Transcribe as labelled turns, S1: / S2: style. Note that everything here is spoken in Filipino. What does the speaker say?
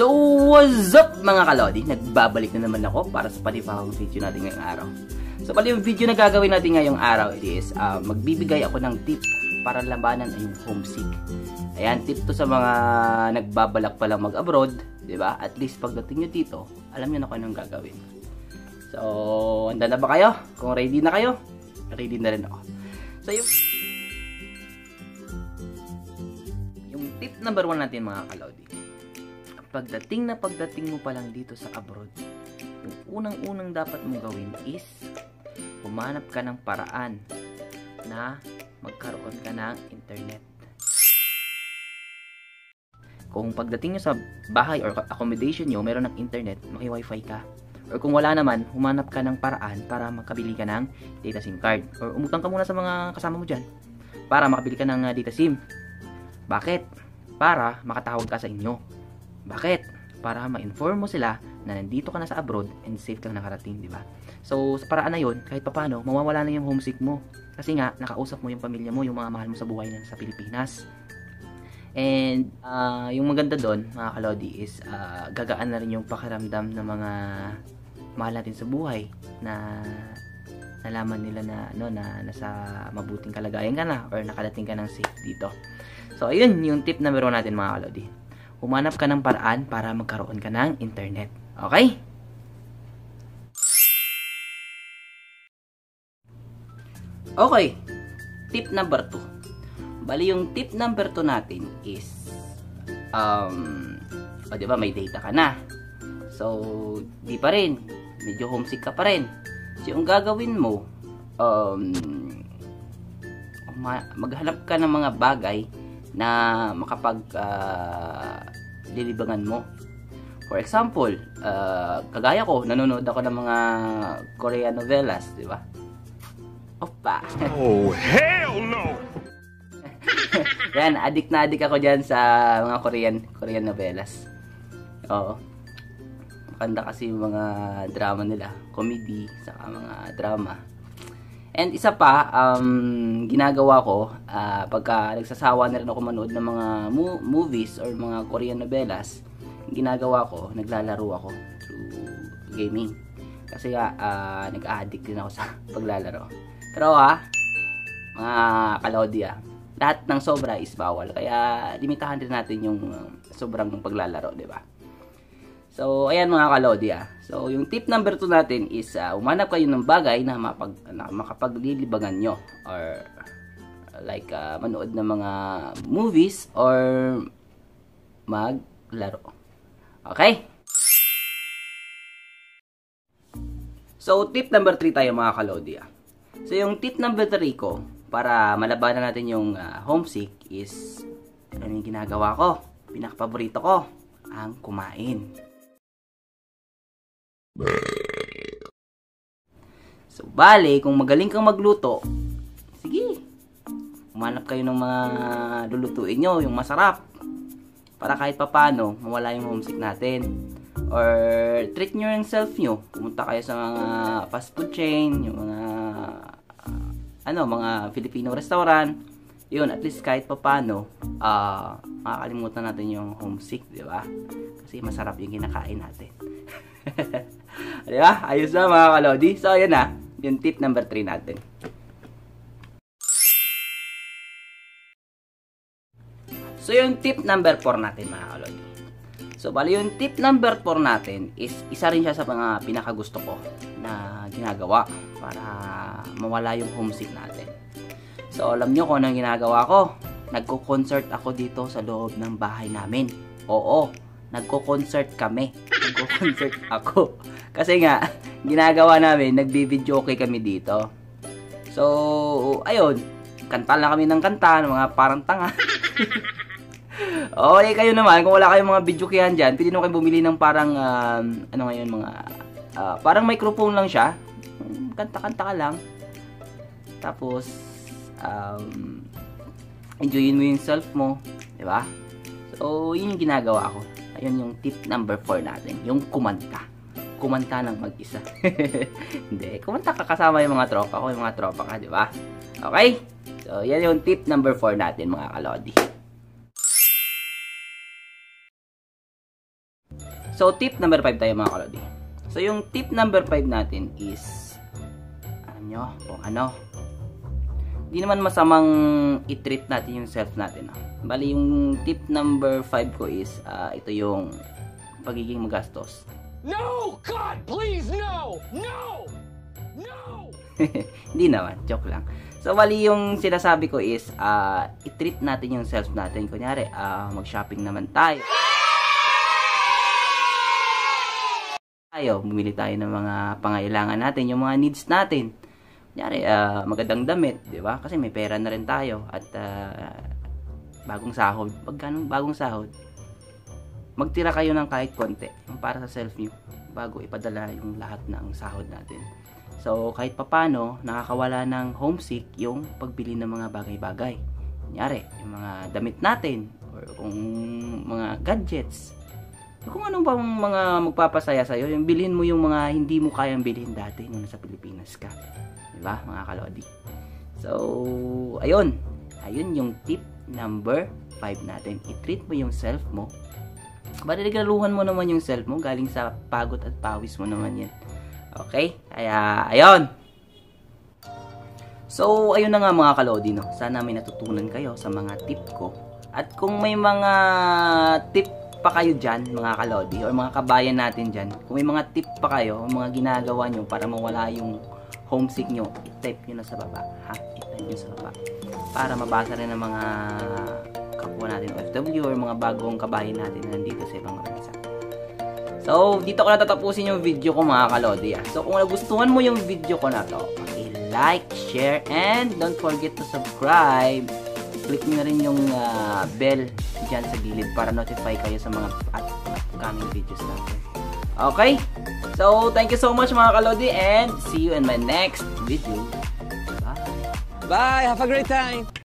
S1: So, what's up mga kalodi? Nagbabalik na naman ako para sa panibagong video natin ngayong araw. So, pala yung video na gagawin natin ngayong araw is magbibigay ako ng tip para labanan ay yung homesick. Ayan, tip to sa mga nagbabalak pa lang mag-abroad, di ba? At least pagdating nyo dito, alam nyo na kung anong gagawin. So, handa na ba kayo? Kung ready na kayo, ready na rin ako. So, yung tip number 1 natin mga kalodi. Pagdating mo pa lang dito sa abroad, yung unang-unang dapat mong gawin is humanap ka ng paraan na magkaroon ka ng internet. Kung pagdating nyo sa bahay or accommodation nyo, meron ng internet, maki-wifi ka. Or kung wala naman, humanap ka ng paraan para makabili ka ng data SIM card. Or umutang ka muna sa mga kasama mo dyan para makabili ka ng data SIM. Bakit? Para makatawag ka sa inyo. Bakit? Para ma-inform mo sila na nandito ka na sa abroad and safe kang nakarating, di ba? So, sa paraan na yun, kahit papano, mawawala na yung homesick mo. Kasi nga, nakausap mo yung pamilya mo, yung mga mahal mo sa buhay na sa Pilipinas. And, yung maganda doon, mga kalodi, is gagaan na rin yung pakiramdam ng mga mahal natin sa buhay na nalaman nila na, na nasa mabuting kalagayan ka na or nakadating ka ng safe dito. So, ayun yung tip number 1 natin, mga kalodi. Humanap ka ng paraan para magkaroon ka ng internet. Okay? Okay. Tip number 2. Bali yung tip number 2 natin is diba may data ka na. So, di pa rin. Medyo homesick ka pa rin. So, yung gagawin mo, maghanap ka ng mga bagay na makapag lilibangan mo. For example, kagaya ko, nanonood ako ng mga Korean novelas, di ba? Opa!
S2: Oh, hell no!
S1: Yan, addict na addict ako dyan sa mga Korean novelas. Oo. Maganda kasi yung mga drama nila. Comedy, saka mga drama. And isa pa, ginagawa ko, pagka nagsasawa na rin ako manood ng mga movies or mga Korean novelas, ginagawa ko, naglalaro ako through gaming. Kasi nag-addict din ako sa paglalaro. Pero mga kalodi, lahat ng sobra is bawal. Kaya limitahan din natin yung sobrang paglalaro, di ba? So, ayan mga kalodi. So, yung tip number 2 natin is umanap kayo ng bagay na makapaglilibangan nyo. Or like manood ng mga movies or maglaro. Okay? So, tip number 3 tayo mga kalodi. So, yung tip number 3 ko para malabanan natin yung homesick is ano yung ginagawa ko? Pinakapaborito ko, ang kumain. So, bale, kung magaling kang magluto, sige, umanap kayo ng mga lulutuin nyo, yung masarap. Para kahit papano, mawala yung homesick natin. Or, treat nyo yung self nyo. Pumunta kayo sa mga fast food chain, yung mga, mga Filipino restaurant. Yun, at least kahit papano, makakalimutan natin yung homesick, di ba? Kasi masarap yung kinakain natin. Di ba? Ayos na mga kalodi. So, ayan na. Yung tip number 3 natin. So, yung tip number 4 natin mga kalodi. So, bali yung tip number 4 natin is isa rin siya sa mga pinakagusto ko na ginagawa para mawala yung homesick natin. So, alam nyo kung anong ginagawa ko. Nagko-concert ako dito sa loob ng bahay namin. Oo, nagko-concert kami. Nagko-concert ako. Kasi nga, ginagawa namin, nagbi-video okay kami dito. So, ayun. Kanta lang kami ng kanta, ng mga parang tanga. Okay, kayo naman, kung wala kayong mga video kayan dyan, pwede naman kayo bumili ng parang, parang microphone lang siya. Kanta-kanta ka lang. Tapos, enjoyin mo yung self mo. Diba? So, yun yung ginagawa ko. Ayun yung tip number 4 natin. Yung kumanta. Kumanta ng mag-isa. Hindi. Kumanta ka kasama yung mga tropa ko. Yung mga tropa ka, diba? Okay? So, yan yung tip number 4 natin, mga kalodi. So, tip number 5 tayo mga kalodi. So, yung tip number 5 natin is, di naman masamang i-treat natin yung self natin. No? Bali, yung tip number 5 ko is, ito yung pagiging magastos.
S2: No! God, please, no! No! No!
S1: Hindi naman, joke lang. So, bali yung sinasabi ko is, i-treat natin yung self natin. Kunyari, mag-shopping naman tayo. Bumili tayo ng mga pangailangan natin, yung mga needs natin. Kunyari, magandang damit, di ba? Kasi may pera na rin tayo at bagong sahod. Pagka bagong sahod, magtira kayo ng kahit konti, yung para sa self nyo, bago ipadala yung lahat ng sahod natin. So, kahit papano, nakakawala ng homesick yung pagbili ng mga bagay-bagay. Kunyari, yung mga damit natin, or kung mga gadgets, kung anong pa mga magpapasaya sa'yo, yung bilhin mo yung mga hindi mo kayang bilhin dati nung nasa Pilipinas ka. Diba, mga kalodi? So, ayun. Ayun yung tip number 5 natin. I-treat mo yung self mo. Regaluhan mo naman yung self mo. Galing sa pagod at pawis mo naman yan. Okay? Kaya, ayun. So, ayun na nga mga kalodi, no? Sana may natutunan kayo sa mga tip ko. At kung may mga tip pa kayo dyan, mga kalodi, or mga kabayan natin dyan, kung may mga tip pa kayo, mga ginagawa nyo para mawala yung homesick nyo, i-type nyo na sa baba, ha? I-type nyo sa baba. Para mabasa rin ng mga kapwa natin OFW or mga bagong kabayan natin na nandito sa ibang bansa. So, dito ko na tatapusin yung video ko mga kalodi. So, kung nagustuhan mo yung video ko na to, i-like, share, and don't forget to subscribe. Click nyo na rin yung bell dyan sa gilid para notify kayo sa mga upcoming videos natin. Okay? So, thank you so much mga kalodi and see you in my next video. Bye!
S3: Bye! Have a great time!